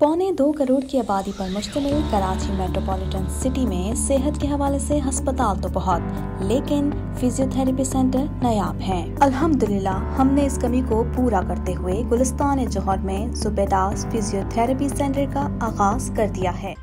पौने 2 करोड़ की आबादी पर मुश्तमिल कराची मेट्रोपॉलिटन सिटी में सेहत के हवाले से अस्पताल तो बहुत, लेकिन फिजियोथेरेपी सेंटर नायाब हैं। अल्हम्दुलिल्लाह हमने इस कमी को पूरा करते हुए गुलिस्तान जौहर में जुबेदास फिजियोथेरेपी सेंटर का आगाज कर दिया है।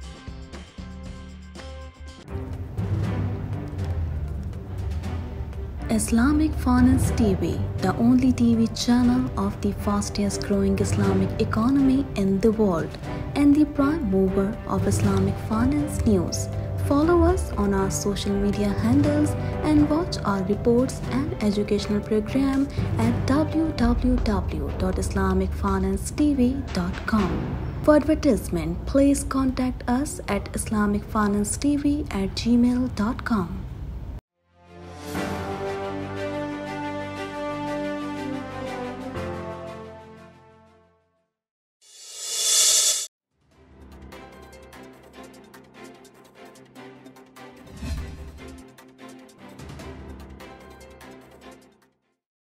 Islamic Finance TV, the only TV channel of the fastest growing Islamic economy in the world and the prime mover of Islamic finance news. Follow us on our social media handles and watch our reports and educational program at www.islamicfinancetv.com. For advertisement, please contact us at islamicfinancetv@gmail.com.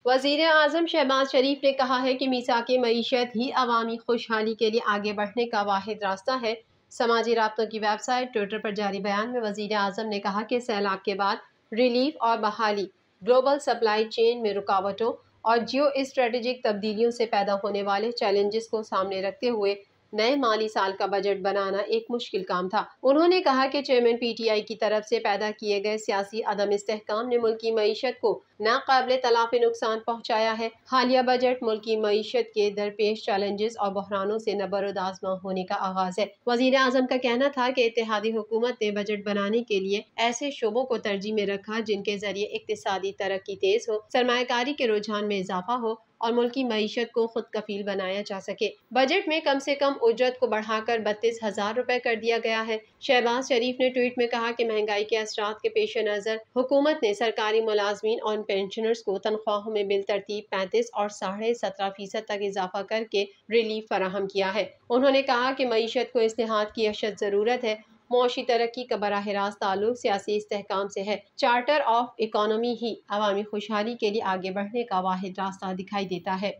वज़ीर आज़म शहबाज शरीफ ने कहा है कि मीसाक मईशत ही अवामी खुशहाली के लिए आगे बढ़ने का वाहिद रास्ता है। समाजी राब्तों की वेबसाइट ट्विटर पर जारी बयान में वज़ीर आज़म ने कहा कि सैलाब के बाद रिलीफ और बहाली, ग्लोबल सप्लाई चेन में रुकावटों और जियो स्ट्रेटेजिक तब्दीलियों से पैदा होने वाले चैलेंजेस को सामने रखते हुए नए माली साल का बजट बनाना एक मुश्किल काम था। उन्होंने कहा कि चेयरमैन PTI की तरफ से पैदा किए गए सियासी अदम इस्तेहकाम ने मुल्क की मईशत को नाकाबिले तलाफी नुकसान पहुँचाया है। हालिया बजट मुल्क की मईशत के दरपेश चैलेंजेस और बहरानों से नबरदाज़मा होने का आगाज है। वज़ीर आज़म का कहना था कि इत्तेहादी हुकूमत ने बजट बनाने के लिए ऐसे शोबों को तरजीह में रखा जिनके जरिए इक्तिसादी तरक्की तेज हो, सरमायाकारी के रुझान में इजाफा हो और मुल्क की मईशत को खुद कफील बनाया जा सके। बजट में कम से कम उजरत को बढ़ाकर 32,000 रुपए कर दिया गया है। शहबाज शरीफ ने ट्वीट में कहा कि महंगाई के असरात के पेश नज़र हुकूमत ने सरकारी मुलाजमीन और पेंशनर्स को तनख्वाहों में बिलतरतीब 35 और 17.5% तक इजाफा करके रिलीफ फराहम किया है। उन्होंने कहा कि मईशत को इस्तेहाद की अशद ज़रूरत है। मौशी तरक्की का बराह रास्त ताल्लुक सियासी इस्तेहकाम से है। चार्टर ऑफ इकोनॉमी ही अवामी खुशहाली के लिए आगे बढ़ने का वाहिद रास्ता दिखाई देता है।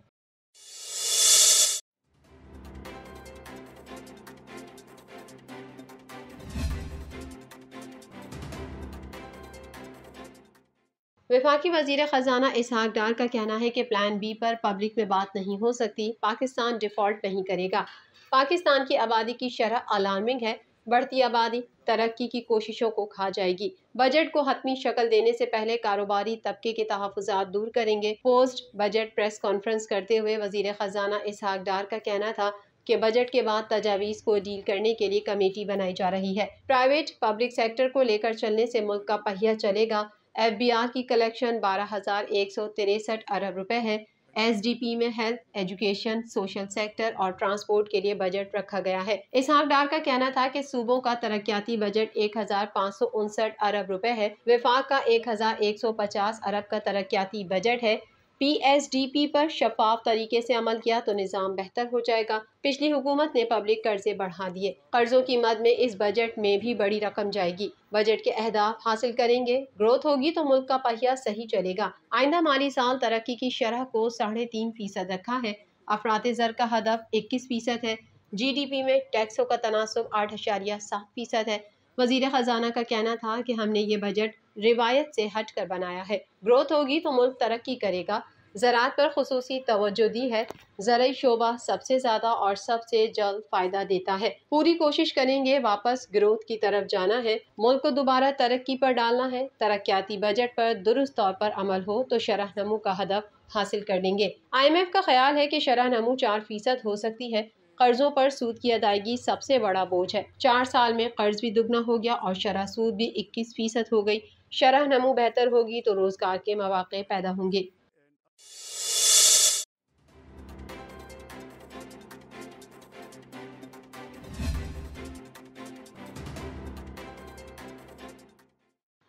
वफाकी वजीर खजाना इसहाक डार का कहना है कि प्लान बी पर पब्लिक में बात नहीं हो सकती। पाकिस्तान डिफॉल्ट नहीं करेगा। पाकिस्तान की आबादी की शरह अलार्मिंग है। बढ़ती आबादी तरक्की की कोशिशों को खा जाएगी। बजट को हतमी शक्ल देने से पहले कारोबारी तबके के तहफ़्फ़ुज़ात दूर करेंगे। पोस्ट बजट प्रेस कॉन्फ्रेंस करते हुए वजीर खजाना इसहाक डार का कहना था कि बजट के बाद तजावीज़ को डील करने के लिए कमेटी बनाई जा रही है। प्राइवेट पब्लिक सेक्टर को लेकर चलने से मुल्क का पहिया चलेगा। FBR की कलेक्शन 12,163 अरब रुपए है। SDP में हेल्थ, एजुकेशन, सोशल सेक्टर और ट्रांसपोर्ट के लिए बजट रखा गया है। इसहाक डार का कहना था कि सूबों का तरक्याती बजट 1,559 अरब रुपए है। वफाक का 1,150 अरब का तरक्याती बजट है। PSDP पर शफाफ तरीके से अमल किया तो निज़ाम बेहतर हो जाएगा। पिछली हुकूमत ने पब्लिक कर्जे बढ़ा दिए। कर्जों की मद में इस बजट में भी बड़ी रकम जाएगी। बजट के अहदाफ हासिल करेंगे, ग्रोथ होगी तो मुल्क का पहिया सही चलेगा। आइंदा माली साल तरक्की की शरह को 3.5% रखा है। अफरात ज़र का हदफ 21% है। GDP में टैक्सों का तनासुब 8.7% है। वजीर खजाना का कहना था कि हमने ये बजट रिवायत से हट कर बनाया है। ग्रोथ होगी तो मुल्क तरक्की करेगा। ज़राअत पर खुसूसी तवज्जो दी है। ज़राई शोबा सबसे ज़्यादा और सबसे जल्द फ़ायदा देता है। पूरी कोशिश करेंगे वापस ग्रोथ की तरफ जाना है। मुल्क को दोबारा तरक्की पर डालना है। तरक्याती बजट पर दुरुस्त तौर पर अमल हो तो शरह नमू का हदफ हासिल कर लेंगे। IMF का ख्याल है कि शरह नमू 4% हो सकती है। कर्जों पर सूद की अदायगी सबसे बड़ा बोझ है। 4 साल में कर्ज भी दुगना हो गया और शरह सूद भी 21% हो गई। शरह नमू बेहतर होगी तो रोजगार के मौके पैदा होंगे।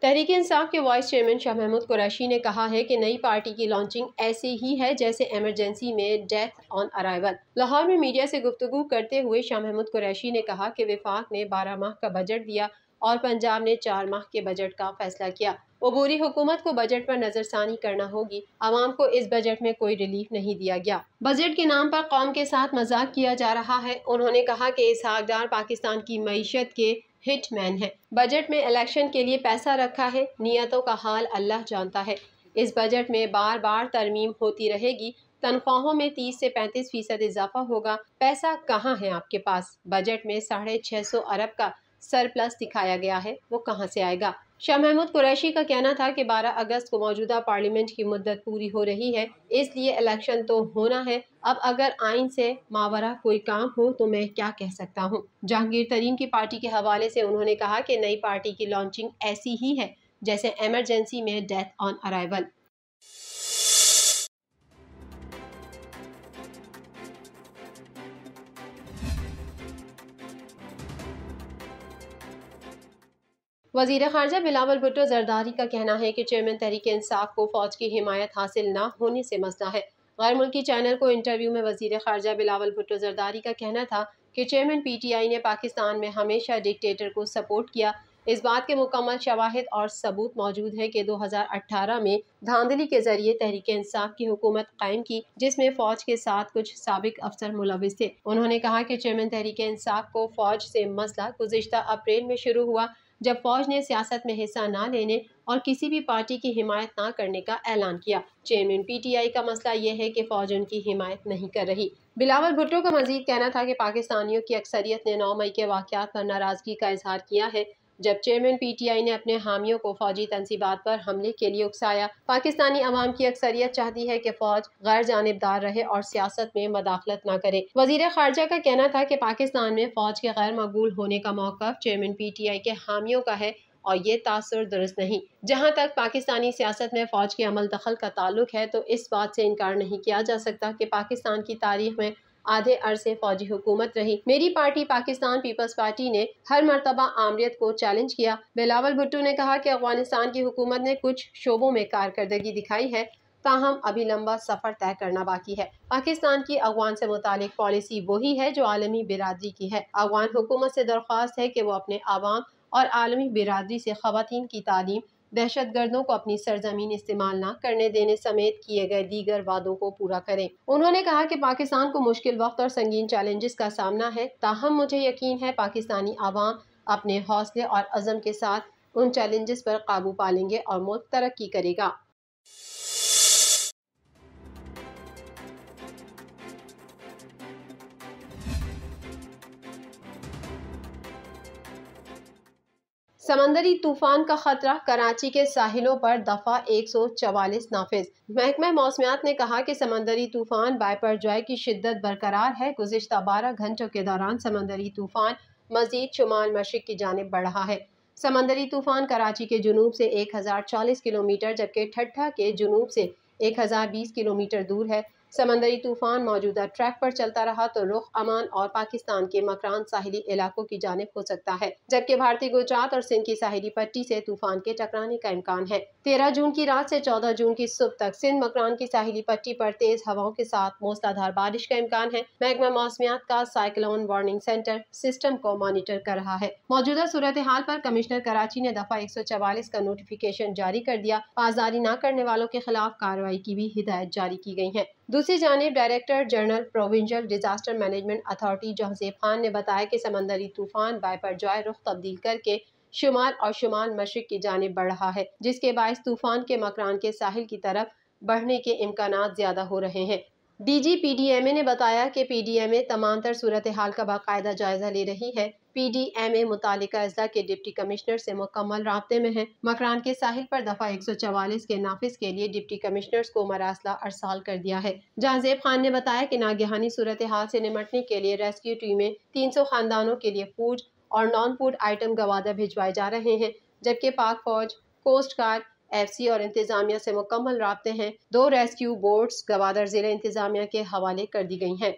तहरीक इंसाफ के वाइस चेयरमैन शाह महमूद कुरैशी ने कहा है कि नई पार्टी की लॉन्चिंग ऐसे ही है जैसे इमरजेंसी में डेथ ऑन अराइवल। लाहौर में मीडिया से गुफ्तगू करते हुए शाह महमूद कुरैशी ने कहा कि वफाक ने 12 माह का बजट दिया और पंजाब ने 4 माह के बजट का फैसला किया। अबूरी हुकूमत को बजट पर नजरसानी करना होगी। आवाम को इस बजट में कोई रिलीफ नहीं दिया गया। बजट के नाम पर कौम के साथ मजाक किया जा रहा है। उन्होंने कहा कि इसहाक डार पाकिस्तान की मईशत के हिटमैन है। बजट में इलेक्शन के लिए पैसा रखा है, नियतों का हाल अल्लाह जानता है। इस बजट में बार बार तरमीम होती रहेगी। तनख्वाहों में 30 से 35% इजाफा होगा। पैसा कहाँ है आपके पास? बजट में 650 अरब का सरप्लस दिखाया गया है, वो कहाँ से आएगा? शाह महमूद कुरैशी का कहना था कि 12 अगस्त को मौजूदा पार्लियामेंट की मुद्दत पूरी हो रही है, इसलिए इलेक्शन तो होना है। अब अगर आइन से मावरा कोई काम हो तो मैं क्या कह सकता हूँ। जहांगीर तरीन की पार्टी के हवाले से उन्होंने कहा कि नई पार्टी की लॉन्चिंग ऐसी ही है जैसे एमरजेंसी में डेथ ऑन अराइवल। वज़ीर ख़ारजा बिलावल भुट्टो ज़रदारी का कहना है कि चेयरमैन तहरीक-ए-इंसाफ को फ़ौज की हिमायत हासिल न होने से मसला है। गैर मुल्की चैनल को इंटरव्यू में वज़ीर ख़ारजा बिलावल भुट्टो ज़रदारी का कहना था कि चेयरमैन PTI ने पाकिस्तान में हमेशा डिक्टेटर को सपोर्ट किया। इस बात के मुकम्मल शवाहिद और सबूत मौजूद है कि 2018 में धांधली के जरिए तहरीक-ए-इंसाफ की हुकूमत कायम की, जिसमें फ़ौज के साथ कुछ साबिक अफसर मुलविस थे। उन्होंने कहा कि चेयरमैन तहरीक-ए-इंसाफ को फ़ौज से मसला गुज़िश्ता अप्रैल में शुरू हुआ, जब फौज ने सियासत में हिस्सा न लेने और किसी भी पार्टी की हिमायत न करने का ऐलान किया। चेयरमैन PTI का मसला ये है कि फौज उनकी हिमायत नहीं कर रही। बिलावल भुट्टो का मजीद कहना था कि पाकिस्तानियों की अक्सरियत ने 9 मई के वाक़यात पर नाराज़गी का इजहार किया है, जब चेयरमैन PTI ने अपने हामियों को फौजी तंसीबात पर हमले के लिए उकसाया। पाकिस्तानी अवाम की अक्सरियत चाहती है कि फौज गैर जानिबदार रहे और सियासत में मदाखलत न करे। वज़ीर ख़ारजा का कहना था कि पाकिस्तान में फौज के गैर मकबूल होने का मौक़िफ़ चेयरमैन PTI के हामियों का है और ये तासुर दुरुस्त नहीं। जहाँ तक पाकिस्तानी सियासत में फौज के अमल दखल का ताल्लुक है, तो इस बात से इनकार नहीं किया जा सकता कि पाकिस्तान की तारीख में आधे अरसे फौजी हुकूमत रही। मेरी पार्टी पाकिस्तान पीपल्स पार्टी ने हर मरतबा आमरीत को चैलेंज किया। बिलावल भुट्टो ने कहा कि अफगानिस्तान की हुकूमत ने कुछ शोबों में कारकर्दगी दिखाई है, ताहम अभी लंबा सफ़र तय करना बाकी है। पाकिस्तान की अफगान से मुतालिक पॉलिसी वही है जो आलमी बिरादरी की है। अफगान हुकूमत से दरख्वास्त है कि वो अपने आवाम और आलमी बिरादरी से ख़वातीन की तालीम, दहशतगर्दों को अपनी सरजमीन इस्तेमाल न करने देने समेत किए गए दीगर वादों को पूरा करें। उन्होंने कहा कि पाकिस्तान को मुश्किल वक्त और संगीन चैलेंजेस का सामना है, ताहम मुझे यकीन है पाकिस्तानी आवाम अपने हौसले और अज़म के साथ उन चैलेंजेस पर काबू पा लेंगे और मुल्क तरक्की करेगा। समंदरी तूफान का खतरा, कराची के साहिलों पर दफा 144 नाफिज। महकमा मौसमियात ने कहा कि समंदरी तूफान बायपरजॉय की शिद्दत बरकरार है। गुज़िश्ता 12 घंटों के दौरान समंदरी तूफान मजीद शुमाल मशरिक की जानिब बढ़ रहा है। समंदरी तूफान कराची के जुनूब से 1040 किलोमीटर जबकि ठट्ठा के जुनूब से 1020 किलोमीटर दूर है। समंदरी तूफान मौजूदा ट्रैक पर चलता रहा तो रुख अमान और पाकिस्तान के मकरान साहिली इलाकों की जानिब हो सकता है, जबकि भारतीय गुजरात और सिंध की साहिली पट्टी से तूफान के टकराने का इम्कान है। 13 जून की रात से 14 जून की सुबह तक सिंध मकरान की साहिली पट्टी पर तेज हवाओं के साथ मूसलाधार बारिश का इम्कान है। महकमा मौसमियात का साइक्लोन वार्निंग सेंटर सिस्टम को मॉनिटर कर रहा है। मौजूदा सूरत हाल पर कमिश्नर कराची ने दफा 144 का नोटिफिकेशन जारी कर दिया। पासदारी न करने वालों के खिलाफ कार्रवाई की भी हिदायत जारी की गई है। दूसरी जानिब director general provincial disaster management authority Jahanzeb Khan ने बताया कि समंदरी तूफान बायपरजॉय रुख तब्दील करके शुमाल और शुमाल मशरिक की जानिब बढ़ रहा है, जिसके बायस तूफान के मकरान के साहिल की तरफ बढ़ने के इम्कानात ज्यादा हो रहे हैं। DG PDMA ने बताया कि PDMA तमाम तर सूरत हाल का बाकायदा जायजा ले रही है। PDMA मुतालिका अजला के डिप्टी कमिश्नर से मुकम्मल राब्ते में है। मकरान के साहिल पर दफा 144 के नाफिज के लिए डिप्टी कमिश्नर्स को मरासला अरसाल कर दिया है। जहांजेब खान ने बताया कि नागहानी सूरत हाल से निमटने के लिए रेस्क्यू टीमें 300 खानदानों के लिए फूड और नॉन फूड आइटम गवादर भिजवाए जा रहे हैं, जबकि पाक फौज, कोस्ट गार्ड, FC और इंतजामिया से मुकम्मल राब्ते हैं। 2 रेस्क्यू बोट्स गवादर जिले इंतजामिया के हवाले कर दी गई हैं।